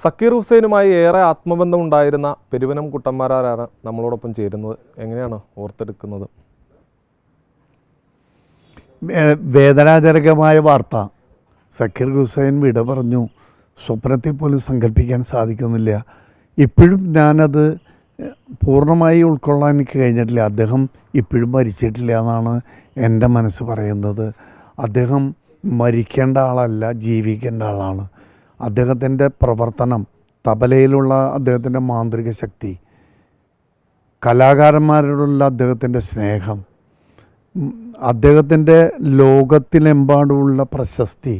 സക്കീർ ഹുസൈനുമായി ഏറെ ആത്മബന്ധം ഉണ്ടായിരുന്ന പെരുവനം കുട്ടന്മാരാരാണ് നമ്മളോടൊപ്പം ചേരുന്നത്. എങ്ങനെയാണ് ഓർത്തെടുക്കുന്നത്? വേദനാജനകമായ വാർത്ത. സക്കീർ ഹുസൈൻ വിട പറഞ്ഞു. സ്വപ്നത്തിൽ പോലും സങ്കല്പിക്കാൻ സാധിക്കുന്നില്ല. ഇപ്പോഴും ഞാനത് പൂർണ്ണമായി ഉൾക്കൊള്ളാൻ എനിക്ക് കഴിഞ്ഞിട്ടില്ല. അദ്ദേഹം ഇപ്പോഴും മരിച്ചിട്ടില്ല എന്നാണ് എൻ്റെ മനസ്സ് പറയുന്നത്. അദ്ദേഹം മരിക്കേണ്ട ആളല്ല, ജീവിക്കേണ്ട ആളാണ്. അദ്ദേഹത്തിൻ്റെ പ്രവർത്തനം, തബലയിലുള്ള അദ്ദേഹത്തിൻ്റെ മാന്ത്രിക ശക്തി, കലാകാരന്മാരോടുള്ള അദ്ദേഹത്തിൻ്റെ സ്നേഹം, അദ്ദേഹത്തിൻ്റെ ലോകത്തിലെമ്പാടുമുള്ള പ്രശസ്തി,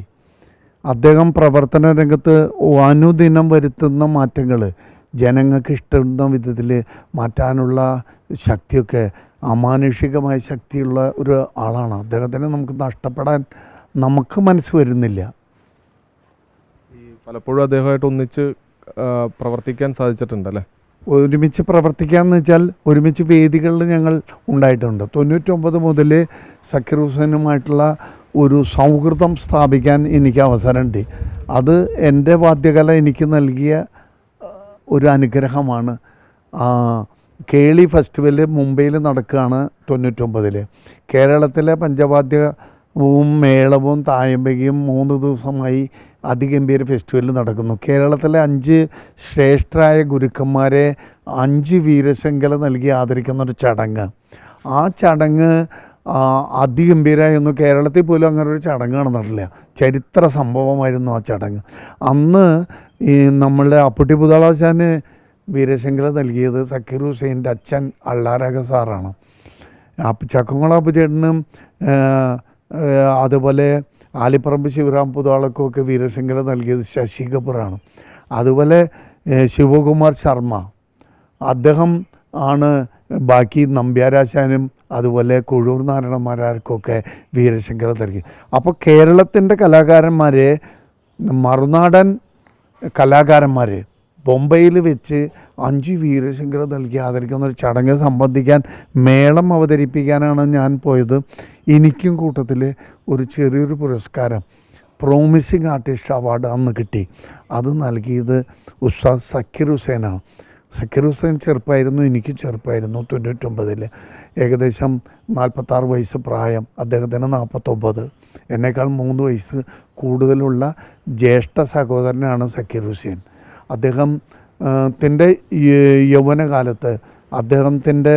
അദ്ദേഹം പ്രവർത്തന രംഗത്ത് അനുദിനം വരുത്തുന്ന മാറ്റങ്ങൾ ജനങ്ങൾക്ക് ഇഷ്ടപ്പെടുന്ന വിധത്തിൽ മാറ്റാനുള്ള ശക്തിയൊക്കെ അമാനുഷികമായ ശക്തിയുള്ള ഒരു ആളാണ്. അദ്ദേഹത്തിനെ നമുക്ക് നഷ്ടപ്പെടാൻ നമുക്ക് മനസ്സ് വരുന്നില്ല. പലപ്പോഴും അദ്ദേഹമായിട്ട് ഒന്നിച്ച് പ്രവർത്തിക്കാൻ സാധിച്ചിട്ടുണ്ടല്ലേ? ഒരുമിച്ച് പ്രവർത്തിക്കാമെന്ന് വെച്ചാൽ ഒരുമിച്ച് വേദികളിൽ ഞങ്ങൾ ഉണ്ടായിട്ടുണ്ട്. 99 മുതൽ സക്കീർ ഹുസൈനുമായിട്ടുള്ള ഒരു സൗഹൃദം സ്ഥാപിക്കാൻ എനിക്ക് അവസരമുണ്ട്. അത് എൻ്റെ വാദ്യകല എനിക്ക് നൽകിയ ഒരു അനുഗ്രഹമാണ്. കേളി ഫെസ്റ്റിവൽ മുംബൈയിൽ നടക്കുകയാണ് 99. കേരളത്തിലെ പഞ്ചവാദ്യവും മേളവും തായമ്പകയും 3 ദിവസമായി അതിഗംഭീര ഫെസ്റ്റിവൽ നടക്കുന്നു. കേരളത്തിലെ 5 ശ്രേഷ്ഠരായ ഗുരുക്കന്മാരെ 5 വീരശൃംഖല നൽകി ആദരിക്കുന്ന ഒരു ചടങ്ങ്. ആ ചടങ്ങ് അതിഗംഭീരമായിരുന്നു. കേരളത്തിൽ പോലും അങ്ങനെ ഒരു ചടങ്ങ് നടന്നിട്ടില്ല. ചരിത്ര സംഭവമായിരുന്നു ആ ചടങ്ങ്. അന്ന് ഈ നമ്മളുടെ അപ്പുട്ടി പുതാളാശാന് വീരശൃംഖല നൽകിയത് സക്കീർ ഹുസൈൻ്റെ അച്ഛൻ അള്ളാരക സാറാണ്. ചക്കുംകുളം അപ്പുചേട്ടനും അതുപോലെ ആലിപ്പറമ്പ് ശിവറാം പുതാളക്കുമൊക്കെ വീരശൃംഖല നൽകിയത് ശശി കപൂറാണ്. അതുപോലെ ശിവകുമാർ ശർമ്മ അദ്ദേഹം ആണ് ബാക്കി നമ്പ്യാരാശാനും അതുപോലെ കുഴൂർ നാരായണന്മാർക്കൊക്കെ വീരശൃംഖല നൽകി. അപ്പോൾ കേരളത്തിൻ്റെ കലാകാരന്മാരെ, മറുനാടൻ കലാകാരന്മാർ ബോംബെയിൽ വെച്ച് 5 വീരശൃംഖല നൽകി ആദരിക്കുന്ന ഒരു ചടങ്ങ് സംബന്ധിക്കാൻ, മേളം അവതരിപ്പിക്കാനാണ് ഞാൻ പോയത്. എനിക്കും കൂട്ടത്തിൽ ഒരു ചെറിയൊരു പുരസ്കാരം, പ്രോമിസിങ് ആർട്ടിസ്റ്റ് അവാർഡ് അന്ന് കിട്ടി. അത് നൽകിയത് ഉസ്താദ് സക്കീർ ഹുസൈനാണ്. സക്കീർ ഹുസൈൻ ചെറുപ്പമായിരുന്നു, എനിക്ക് ചെറുപ്പമായിരുന്നു. 99 ഏകദേശം 46 വയസ്സ് പ്രായം, അദ്ദേഹത്തിന് 49. എന്നേക്കാൾ 3 വയസ്സ് കൂടുതലുള്ള ജ്യേഷ്ഠ സഹോദരനാണ് സക്കീർ ഹുസൈൻ. അദ്ദേഹത്തിൻ്റെ യൗവനകാലത്ത് അദ്ദേഹത്തിൻ്റെ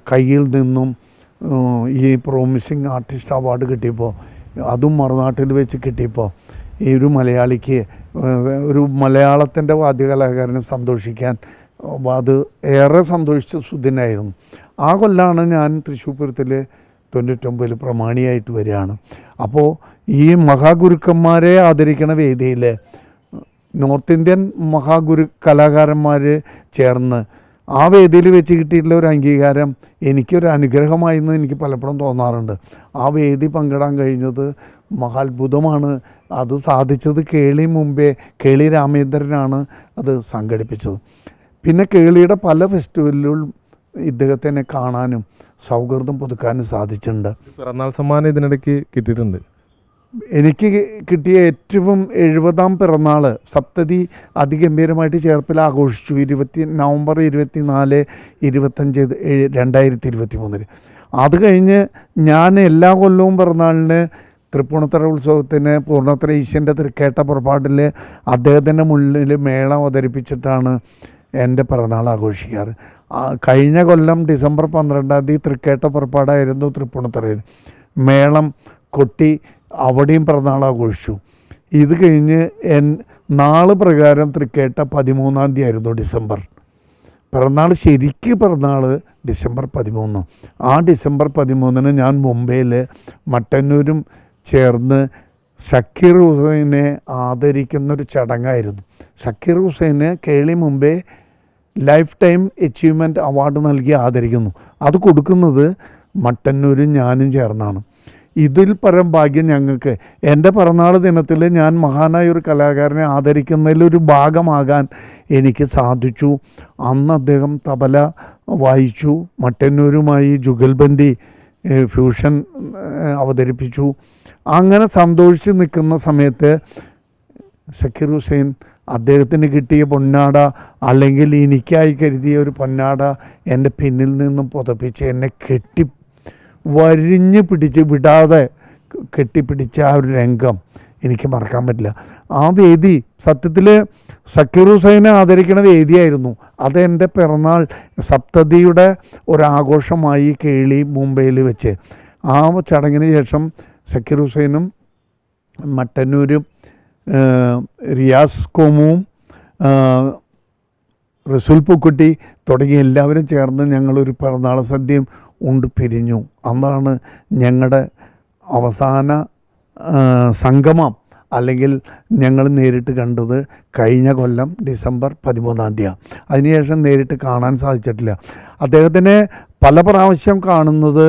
കയ്യിൽ നിന്നും ഈ പ്രോമിസിങ് ആർട്ടിസ്റ്റ് അവാർഡ് കിട്ടിയപ്പോൾ, അതും മറുനാട്ടിൽ വെച്ച് കിട്ടിയപ്പോൾ, ഈ ഒരു മലയാളിക്ക്, ഒരു മലയാളത്തിൻ്റെ വാദ്യകലാകാരനെ സന്തോഷിക്കാൻ അത് ഏറെ സന്തോഷിച്ച സുദിനായിരുന്നു. ആ കൊല്ലാണ് ഞാൻ തൃശ്ശൂർ പൂരത്തിൽ 99 പ്രമാണിയായിട്ട് വരികയാണ്. അപ്പോൾ ഈ മഹാഗുരുക്കന്മാരെ ആദരിക്കണ വേദിയിൽ നോർത്ത് ഇന്ത്യൻ മഹാഗുരു കലാകാരന്മാർ ചേർന്ന് ആ വേദിയിൽ വെച്ച് കിട്ടിയിട്ടുള്ള ഒരു അംഗീകാരം എനിക്കൊരു അനുഗ്രഹമായെന്ന് എനിക്ക് പലപ്പോഴും തോന്നാറുണ്ട്. ആ വേദി പങ്കിടാൻ കഴിഞ്ഞത് മഹാത്ഭുതമാണ്. അത് സാധിച്ചത് കേളി രാമേന്ദ്രനാണ് അത് സംഘടിപ്പിച്ചത്. പിന്നെ കേളിയുടെ പല ഫെസ്റ്റിവലുകളിലും ഇദ്ദേഹത്തിനെ കാണാനും സൗഹൃദം പുതുക്കാനും സാധിച്ചിട്ടുണ്ട്. പിറന്നാൾ സമ്മാനം ഇതിനിടയ്ക്ക് കിട്ടിയിട്ടുണ്ട്. എനിക്ക് കിട്ടിയ ഏറ്റവും 70ാം പിറന്നാൾ സപ്തതി അതിഗംഭീരമായിട്ട് ചേർപ്പിൽ ആഘോഷിച്ചു. നവംബർ 24, 25, 2023. അത് കഴിഞ്ഞ് ഞാൻ എല്ലാ കൊല്ലവും പിറന്നാളിന് തൃപ്പൂണിത്തുറ ഉത്സവത്തിന് പൂർണ്ണത്ര ഈശ്വരൻ്റെ തൃക്കേട്ട പുറപ്പാടിൽ അദ്ദേഹത്തിൻ്റെ മുന്നിൽ മേളം അവതരിപ്പിച്ചിട്ടാണ് എൻ്റെ പിറന്നാൾ ആഘോഷിക്കാറ്. കഴിഞ്ഞ കൊല്ലം ഡിസംബർ 12-ാം തീയതി തൃക്കേട്ട പുറപ്പാടായിരുന്നു തൃപ്പൂണിത്തുറയിൽ. മേളം കൊട്ടി അവിടെയും പിറന്നാൾ ആഘോഷിച്ചു. ഇത് കഴിഞ്ഞ് നാള് പ്രകാരം തൃക്കേട്ട 13-ാം തീയതി ആയിരുന്നു ഡിസംബർ. പിറന്നാൾ പിറന്നാൾ ഡിസംബർ 13. ആ ഡിസംബർ 13-ന് ഞാൻ മുംബൈയിൽ മട്ടന്നൂരും ചേർന്ന് സക്കീർ ഹുസൈനെ ആദരിക്കുന്നൊരു ചടങ്ങായിരുന്നു. സക്കീർ ഹുസൈന് Keli Mumbai lifetime achievement award നൽകി ആദരിക്കുന്നു. അത് കൊടുക്കുന്നത് മട്ടന്നൂരും ഞാനും ചേർന്നാണ്. ഇതിൽ പരം ഭാഗ്യം ഞങ്ങൾക്ക്. എൻ്റെ പിറന്നാൾ ദിനത്തിൽ ഞാൻ മഹാനായ ഒരു കലാകാരനെ ആദരിക്കുന്നതിലൊരു ഭാഗമാകാൻ എനിക്ക് സാധിച്ചു. അന്ന് അദ്ദേഹം തബല വായിച്ചു, മട്ടന്നൂരുമായി ജുഗൽബന്ദി ഫ്യൂഷൻ അവതരിപ്പിച്ചു. അങ്ങനെ സന്തോഷിച്ച് നിൽക്കുന്ന സമയത്ത് സക്കീർ ഹുസൈൻ അദ്ദേഹത്തിന് കിട്ടിയ പൊന്നാട അല്ലെങ്കിൽ എനിക്കായി കരുതിയ ഒരു പൊന്നാട എൻ്റെ പിന്നിൽ നിന്നും പുതപ്പിച്ച് എന്നെ വരിഞ്ഞ് പിടിച്ച് വിടാതെ കെട്ടിപ്പിടിച്ച ആ ഒരു രംഗം എനിക്ക് മറക്കാൻ പറ്റില്ല. ആ വേദി സത്യത്തിൽ സക്കീർ ഹുസൈനെ ആദരിക്കുന്ന വേദിയായിരുന്നു. അതെൻ്റെ പിറന്നാൾ സപ്തതിയുടെ ഒരാഘോഷമായി കേളി മുംബൈയിൽ വെച്ച്. ആ ചടങ്ങിന് ശേഷം സക്കീർ ഹുസൈനും മട്ടന്നൂരും റിയാസ് കോമുവും റസൂൽ പൂക്കുട്ടി തുടങ്ങിയ എല്ലാവരും ചേർന്ന് ഞങ്ങളൊരു പിറന്നാൾ സദ്യയും ഉണ്ട് പിരിഞ്ഞു. അന്നാണ് ഞങ്ങളുടെ അവസാന സംഗമം അല്ലെങ്കിൽ ഞങ്ങൾ നേരിട്ട് കണ്ടത് കഴിഞ്ഞ കൊല്ലം ഡിസംബർ 13. അതിനുശേഷം നേരിട്ട് കാണാൻ സാധിച്ചിട്ടില്ല. അദ്ദേഹത്തിനെ പല പ്രാവശ്യം കാണുന്നത്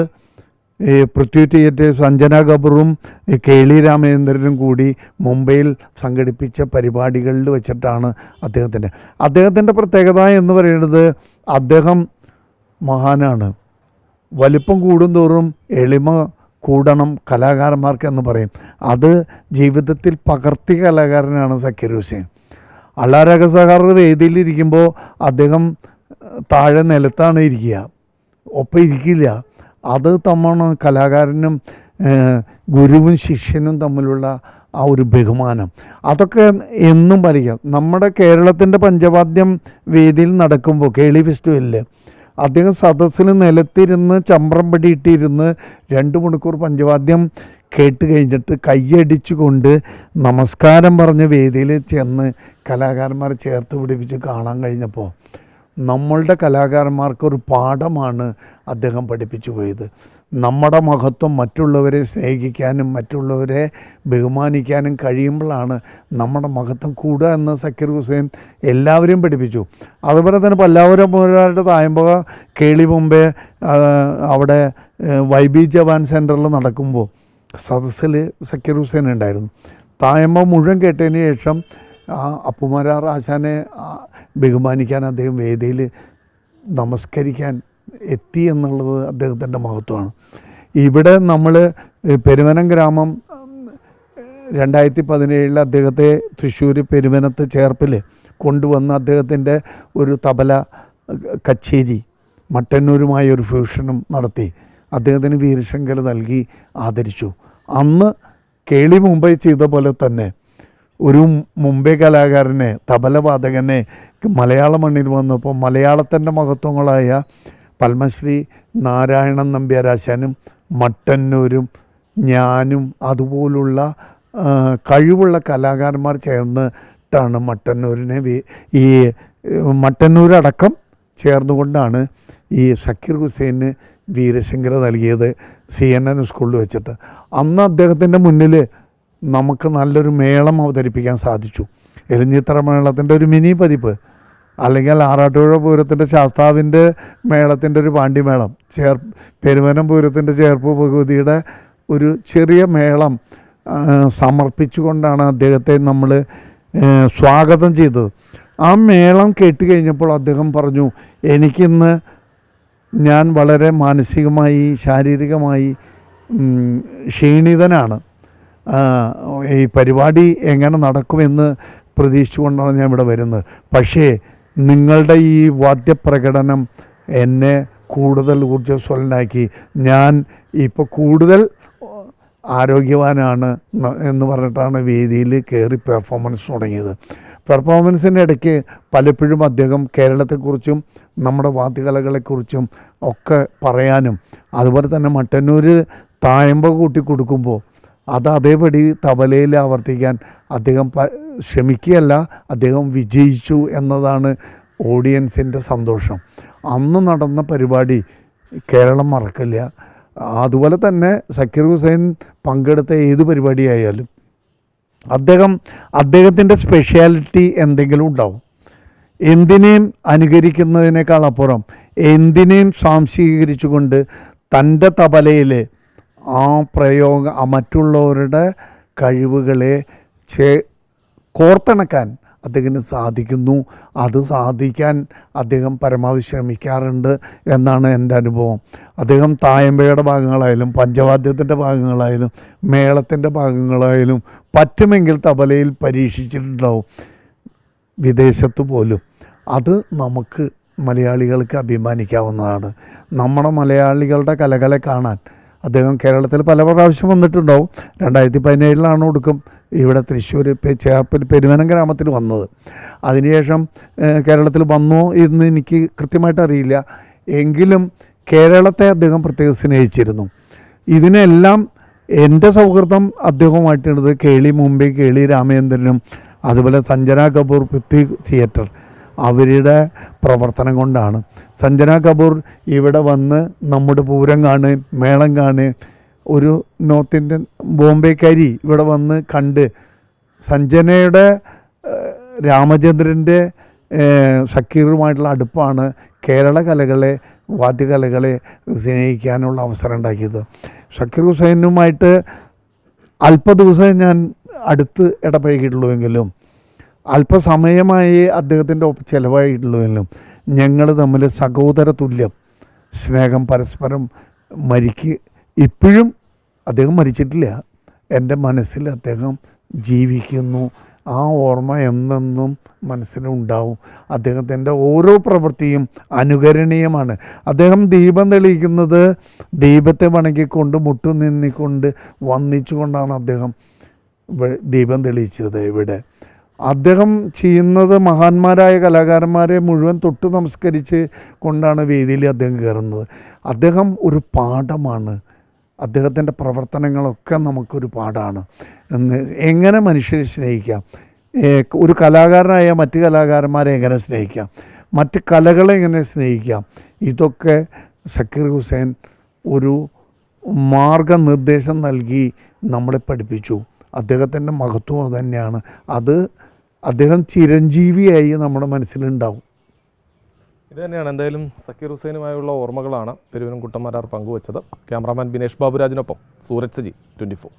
പൃഥ്വി തിയേറ്റേഴ്സ് അഞ്ജന കപൂറും കേളി രാമചന്ദ്രനും കൂടി മുംബൈയിൽ സംഘടിപ്പിച്ച പരിപാടികളിൽ വെച്ചിട്ടാണ് അദ്ദേഹത്തിൻ്റെ പ്രത്യേകത എന്ന് പറയുന്നത് അദ്ദേഹം മഹാനാണ്. വലിപ്പം കൂടുന്തോറും എളിമ കൂടണം കലാകാരന്മാർക്ക് എന്ന് പറയും. അത് ജീവിതത്തിൽ പകർത്തിയ കലാകാരനാണ് സക്കീർ ഹുസൈൻ. അള്ളാരകസഹാറുടെ വേദിയിലിരിക്കുമ്പോൾ അദ്ദേഹം താഴെ നിലത്താണ് ഇരിക്കുക, ഒപ്പം ഇരിക്കില്ല. അത് തമ്മാണ് കലാകാരനും ഗുരുവും ശിഷ്യനും തമ്മിലുള്ള ആ ഒരു ബഹുമാനം. അതൊക്കെ എന്നും പാലിക്കാം. നമ്മുടെ കേരളത്തിൻ്റെ പഞ്ചവാദ്യം വേദിയിൽ നടക്കുമ്പോൾ കേളി ഫെസ്റ്റിവലിൽ അദ്ദേഹം സദസ്സിൽ നിലത്തിരുന്ന് ചമ്പ്രം പടിയിട്ടിരുന്ന് 2 മണിക്കൂർ പഞ്ചവാദ്യം കേട്ട് കഴിഞ്ഞിട്ട് കൈയടിച്ചു കൊണ്ട് നമസ്കാരം പറഞ്ഞ വേദിയിൽ ചെന്ന് കലാകാരന്മാരെ ചേർത്ത് പിടിപ്പിച്ച് കാണാൻ കഴിഞ്ഞപ്പോൾ നമ്മളുടെ കലാകാരന്മാർക്കൊരു പാഠമാണ് അദ്ദേഹം പഠിപ്പിച്ചു പോയത്. നമ്മുടെ മഹത്വം മറ്റുള്ളവരെ സ്നേഹിക്കാനും മറ്റുള്ളവരെ ബഹുമാനിക്കാനും കഴിയുമ്പോഴാണ് നമ്മുടെ മഹത്വം കൂടുക എന്ന് സക്കീർ ഹുസൈൻ എല്ലാവരെയും പഠിപ്പിച്ചു. അതുപോലെ തന്നെ പല്ലാവൂർ മുതലാളിയുടെ തായമ്പക കേളി മുമ്പേ അവിടെ വൈബി ജവാൻ സെൻറ്ററിൽ നടക്കുമ്പോൾ സദസ്സിൽ സക്കീർ ഹുസൈൻ ഉണ്ടായിരുന്നു. തായമ്പ മുഴുവൻ കേട്ടതിന് ശേഷം അപ്പുമാരാർ ആശാനെ ബഹുമാനിക്കാൻ അദ്ദേഹം വേദിയിൽ നമസ്കരിക്കാൻ എത്തി എന്നുള്ളത് അദ്ദേഹത്തിൻ്റെ മഹത്വമാണ്. ഇവിടെ നമ്മൾ പെരുവനം ഗ്രാമം 2017 അദ്ദേഹത്തെ തൃശ്ശൂർ പെരുവനത്ത് ചേർപ്പിൽ കൊണ്ടുവന്ന് അദ്ദേഹത്തിൻ്റെ ഒരു തബല കച്ചേരി മട്ടന്നൂരുമായ ഒരു ഫ്യൂഷനും നടത്തി അദ്ദേഹത്തിന് വീരശങ്കല നൽകി ആദരിച്ചു. അന്ന് കേളി മുംബൈ ചെയ്ത പോലെ തന്നെ ഒരു മുംബൈ കലാകാരനെ തബലവാദകനെ മലയാള മണ്ണിൽ വന്നപ്പോൾ മലയാളത്തിൻ്റെ മഹത്വങ്ങളായ പത്മശ്രീ നാരായണൻ നമ്പ്യാരാശാനും മട്ടന്നൂരും ഞാനും അതുപോലുള്ള കഴിവുള്ള കലാകാരന്മാർ ചേർന്നിട്ടാണ് മട്ടന്നൂരിനെ ഈ മട്ടന്നൂരടക്കം ചേർന്നുകൊണ്ടാണ് ഈ സക്കീർ ഹുസൈന് വീരശങ്കല നൽകിയത് CNN സ്കൂളിൽ വെച്ചിട്ട്. അന്ന് അദ്ദേഹത്തിൻ്റെ മുന്നിൽ നമുക്ക് നല്ലൊരു മേളം അവതരിപ്പിക്കാൻ സാധിച്ചു. എലിഞ്ഞിത്തറ മേളത്തിൻ്റെ ഒരു മിനി പതിപ്പ്, അല്ലെങ്കിൽ ആറാട്ടുപുഴ പൂരത്തിൻ്റെ ശാസ്താവിൻ്റെ മേളത്തിൻ്റെ ഒരു പാണ്ഡിമേളം, പെരുവനം പൂരത്തിൻ്റെ ചേർപ്പ് ഭഗവതിയുടെ ഒരു ചെറിയ മേളം സമർപ്പിച്ചുകൊണ്ടാണ് അദ്ദേഹത്തെ നമ്മൾ സ്വാഗതം ചെയ്തത്. ആ മേളം കേട്ട് കഴിഞ്ഞപ്പോൾ അദ്ദേഹം പറഞ്ഞു, എനിക്കിന്ന് ഞാൻ വളരെ മാനസികമായി ശാരീരികമായി ക്ഷീണിതനാണ്, ഈ പരിപാടി എങ്ങനെ നടക്കുമെന്ന് പ്രതീക്ഷിച്ചുകൊണ്ടാണ് ഞാൻ ഇവിടെ വരുന്നത്. പക്ഷേ നിങ്ങളുടെ ഈ വാദ്യപ്രകടനം എന്നെ കൂടുതൽ ഊർജ്ജസ്വലനാക്കി, ഞാൻ ഇപ്പോൾ കൂടുതൽ ആരോഗ്യവാനാണ് എന്ന് പറഞ്ഞിട്ടാണ് വേദിയിൽ കയറി പെർഫോമൻസ് തുടങ്ങിയത്. പെർഫോമൻസിൻ്റെ ഇടയ്ക്ക് പലപ്പോഴും അദ്ദേഹം കേരളത്തെക്കുറിച്ചും നമ്മുടെ വാദ്യകലകളെക്കുറിച്ചും ഒക്കെ പറയാനും അതുപോലെ തന്നെ മട്ടന്നൂർ തായമ്പ കൂട്ടി കൊടുക്കുമ്പോൾ അത് അതേപടി തബലയിൽ ആവർത്തിക്കാൻ അദ്ദേഹം ശ്രമിക്കുകയല്ല, അദ്ദേഹം വിജയിച്ചു എന്നതാണ് ഓഡിയൻസിൻ്റെ സന്തോഷം. അന്ന് നടന്ന പരിപാടി കേരളം മറക്കില്ല. അതുപോലെ തന്നെ സക്കീർ ഹുസൈൻ പങ്കെടുത്ത ഏത് പരിപാടിയായാലും അദ്ദേഹത്തിൻ്റെ സ്പെഷ്യാലിറ്റി എന്തെങ്കിലും ഉണ്ടാവും. എന്തിനേയും അനുകരിക്കുന്നതിനേക്കാൾ അപ്പുറം എന്തിനേയും സ്വാംശീകരിച്ചുകൊണ്ട് തൻ്റെ തബലയിൽ ആ മറ്റുള്ളവരുടെ കഴിവുകളെ കോർത്തിണക്കാൻ അദ്ദേഹത്തിന് സാധിക്കുന്നു. അത് സാധിക്കാൻ അദ്ദേഹം പരമാവധി ശ്രമിക്കാറുണ്ട് എന്നാണ് എൻ്റെ അനുഭവം. അദ്ദേഹം തായമ്പയുടെ ഭാഗങ്ങളായാലും പഞ്ചവാദ്യത്തിൻ്റെ ഭാഗങ്ങളായാലും മേളത്തിൻ്റെ ഭാഗങ്ങളായാലും പറ്റുമെങ്കിൽ തബലയിൽ പരീക്ഷിച്ചിട്ടുണ്ടാവും. വിദേശത്ത് പോലും. അത് നമുക്ക് മലയാളികൾക്ക് അഭിമാനിക്കാവുന്നതാണ്. നമ്മുടെ മലയാളികളുടെ കലകളെ കാണാൻ അദ്ദേഹം കേരളത്തിൽ പല പ്രാവശ്യം വന്നിട്ടുണ്ടാവും. 2017 ഒടുക്കം ഇവിടെ തൃശ്ശൂർ ചേർപ്പിൽ പെരുവനം ഗ്രാമത്തിൽ വന്നത്. അതിനുശേഷം കേരളത്തിൽ വന്നോ എന്ന് എനിക്ക് കൃത്യമായിട്ട് അറിയില്ല. എങ്കിലും കേരളത്തെ അദ്ദേഹം പ്രത്യേകം സ്നേഹിച്ചിരുന്നു. ഇതിനെല്ലാം എൻ്റെ സൗഹൃദം അദ്ദേഹവുമായിട്ടുള്ളത് മുംബൈ കേളി രാമചന്ദ്രനും അതുപോലെ സഞ്ജന കപൂർ പൃഥ്വി തിയേറ്റർ അവരുടെ പ്രവർത്തനം കൊണ്ടാണ്. സഞ്ജന കപൂർ ഇവിടെ വന്ന് നമ്മുടെ പൂരം കാണുക, മേളം കാണുക, ഒരു നോർത്ത് ഇന്ത്യൻ ബോംബെക്കാരി ഇവിടെ വന്ന് കണ്ട് സഞ്ജനയുടെ രാമചന്ദ്രൻ്റെ ഷക്കീറുമായിട്ടുള്ള അടുപ്പാണ് കേരള കലകളെ വാദ്യകലകളെ സ്നേഹിക്കാനുള്ള അവസരം ഉണ്ടാക്കിയത്. ഷക്കീർ ഹുസൈനുമായിട്ട് ദിവസം ഞാൻ അടുത്ത് ഇടപഴകിയിട്ടുള്ളൂവെങ്കിലും അല്പസമയമായി അദ്ദേഹത്തിൻ്റെ ഒപ്പം ചിലവായിട്ടുള്ളൂവെങ്കിലും ഞങ്ങൾ തമ്മിൽ സഹോദര തുല്യം സ്നേഹം പരസ്പരം ഇപ്പോഴും അദ്ദേഹം മരിച്ചിട്ടില്ല. എൻ്റെ മനസ്സിൽ അദ്ദേഹം ജീവിക്കുന്നു. ആ ഓർമ്മ എന്നെന്നും മനസ്സിലുണ്ടാവും. അദ്ദേഹത്തിൻ്റെ ഓരോ പ്രവൃത്തിയും അനുകരണീയമാണ്. അദ്ദേഹം ദീപം തെളിയിക്കുന്നത് ദീപത്തെ വണങ്ങിക്കൊണ്ട് മുട്ടുനിന്നിക്കൊണ്ട് വന്ദിച്ചുകൊണ്ടാണ് അദ്ദേഹം ദീപം തെളിയിച്ചത്. ഇവിടെ അദ്ദേഹം ചെയ്യുന്നത് മഹാന്മാരായ കലാകാരന്മാരെ മുഴുവൻ തൊട്ട് നമസ്കരിച്ച് കൊണ്ടാണ് വേദിയിൽ അദ്ദേഹം കയറുന്നത്. അദ്ദേഹം ഒരു പാഠമാണ്. അദ്ദേഹത്തിൻ്റെ പ്രവർത്തനങ്ങളൊക്കെ നമുക്കൊരു പാഠമാണ്. എങ്ങനെ മനുഷ്യരെ സ്നേഹിക്കാം, ഒരു കലാകാരനായ മറ്റ് കലാകാരന്മാരെ എങ്ങനെ സ്നേഹിക്കാം, മറ്റ് കലകളെ എങ്ങനെ സ്നേഹിക്കാം, ഇതൊക്കെ സക്കീർ ഹുസൈൻ ഒരു മാർഗനിർദ്ദേശം നൽകി നമ്മളെ പഠിപ്പിച്ചു. അദ്ദേഹത്തിൻ്റെ മഹത്വം അതുതന്നെയാണ്. അത് അദ്ദേഹം ചിരഞ്ജീവിയായി നമ്മുടെ മനസ്സിലുണ്ടാവും. ഇത് തന്നെയാണ് എന്തായാലും സക്കീർ ഹുസൈനുമായുള്ള ഓർമ്മകളാണ് പെരുവനം കുട്ടന്മാരാർ പങ്കുവച്ചത്. ക്യാമറാമാൻ ബിനേഷ് ബാബുരാജിനൊപ്പം സൂരജ് സജി, 24.